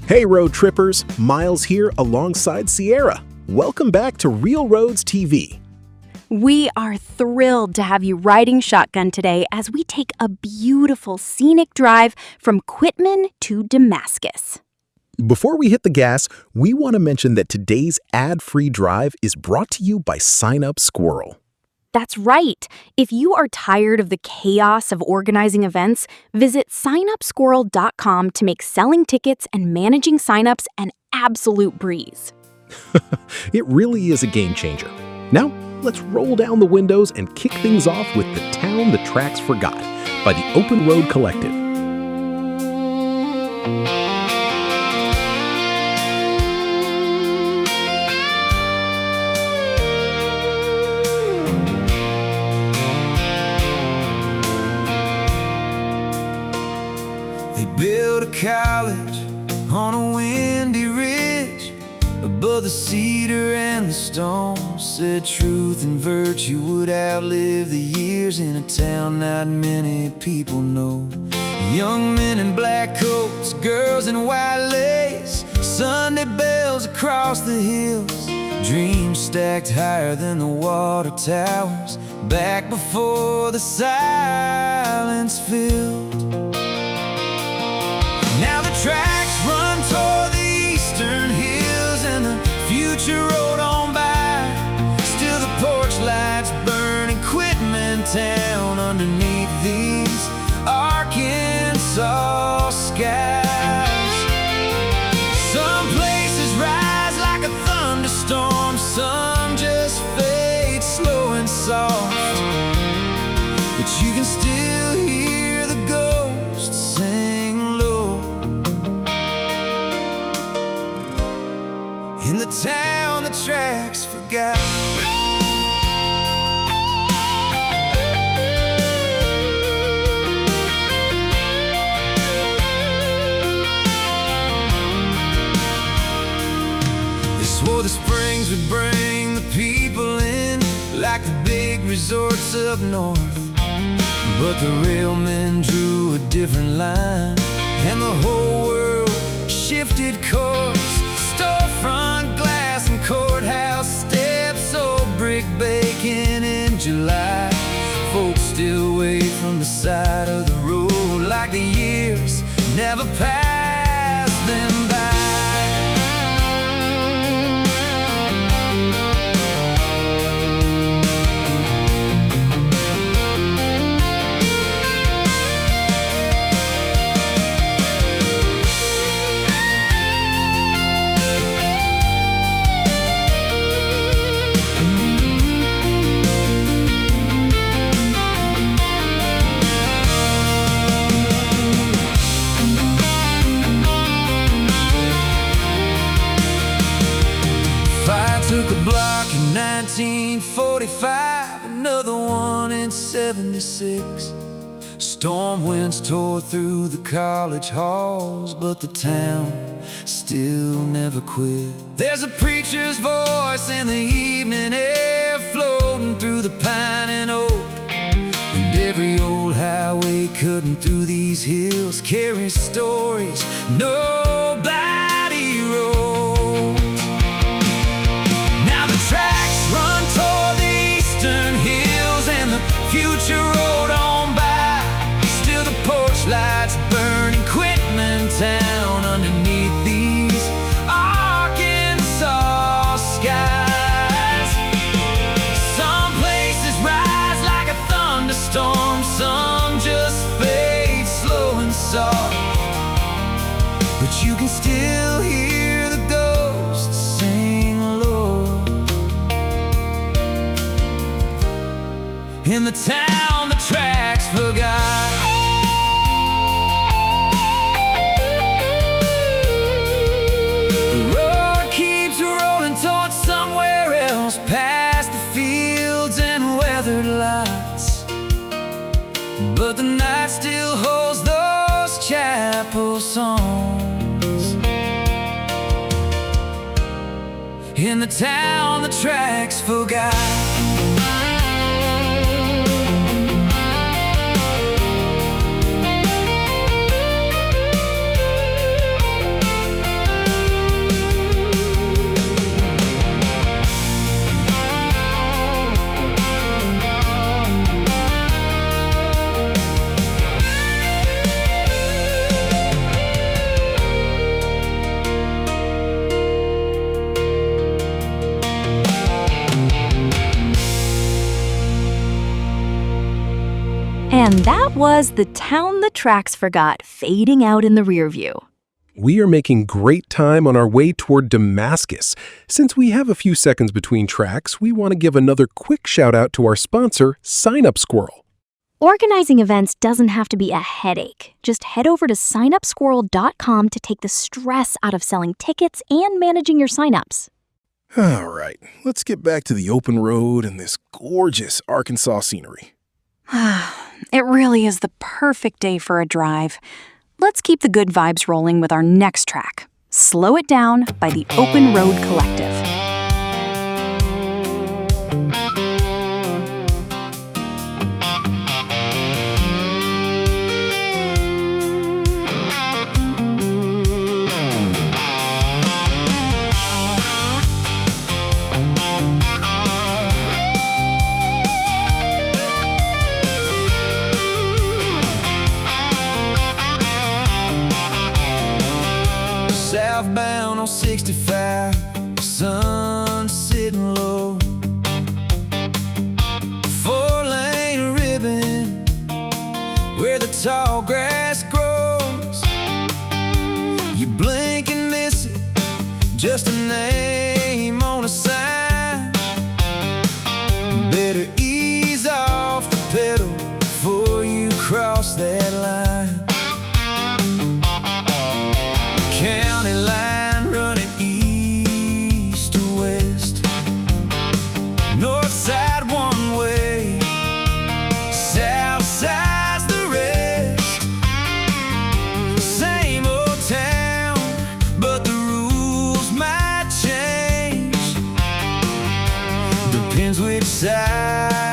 Hey road trippers, Miles here alongside Sierra. Welcome back to Real Roads TV. We are thrilled to have you riding shotgun today as we take a beautiful scenic drive from Quitman to Damascus. Before we hit the gas, we want to mention that today's ad-free drive is brought to you by Sign Up Squirrel. That's right. If you are tired of the chaos of organizing events, visit signupsquirrel.com to make selling tickets and managing signups an absolute breeze. It really is a game changer. Now, let's roll down the windows and kick things off with The Town the Tracks Forgot by the Open Road Collective. They built a college on a windy ridge above the cedar and the stone. Said truth and virtue would outlive the years in a town not many people know. Young men in black coats, girls in white lace, Sunday bells across the hills, dreams stacked higher than the water towers, back before the silence filled. Now the tracks run toward the eastern hills and the future road on by. Still the porch lights burn in Quitman town underneath these Arkansas skies. Some places rise like a thunderstorm, some just fade slow and soft. But you can still hear the ghosts sing low in the town the tracks forgot. They swore the springs would bring the people in like the big resorts up north, but the railmen drew a different line and the whole world shifted course. Storefront glass and courthouse steps, old brick baking in July. Folks still wait from the side of the road like the years never passed them by. Took a block in 1945, another one in 76. Storm winds tore through the college halls, but the town still never quit. There's a preacher's voice in the evening air, floating through the pine and oak. And every old highway cutting through these hills carries stories nobody wrote. Tracks run toward the eastern hills and the future road on by. Still the porch lights burn in Quitman town underneath these Arkansas skies. Some places rise like a thunderstorm, some just fade slow and soft. But you can still hear the ghosts sing low in the town the tracks forgot. The road keeps rolling towards somewhere else, past the fields and weathered lots. But the night still holds those chapel songs in the town the tracks forgot. And that was the town the tracks forgot fading out in the rear view. We are making great time on our way toward Damascus. Since we have a few seconds between tracks, we want to give another quick shout out to our sponsor, Sign Up Squirrel. Organizing events doesn't have to be a headache. Just head over to signupsquirrel.com to take the stress out of selling tickets and managing your signups. All right, let's get back to the open road and this gorgeous Arkansas scenery. It really is the perfect day for a drive. Let's keep the good vibes rolling with our next track, Slow It Down by the Open Road Collective. Southbound on 65, sun sitting low. 4-lane ribbon where the tall grass grows. You blink and miss it, just a name on a sign. Better ease off the pedal before you cross that line. County line running east to west, north side one way, south side's the rest. Same old town, but the rules might change. Depends which side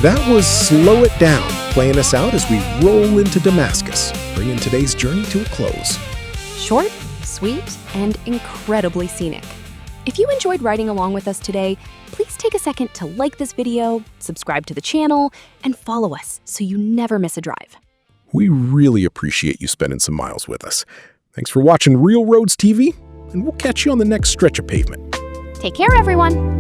That was Slow It Down, playing us out as we roll into Damascus, bringing today's journey to a close. Short, sweet, and incredibly scenic. If you enjoyed riding along with us today, please take a second to like this video, subscribe to the channel, and follow us so you never miss a drive. We really appreciate you spending some miles with us. Thanks for watching Real Roads TV, and we'll catch you on the next stretch of pavement. Take care, everyone.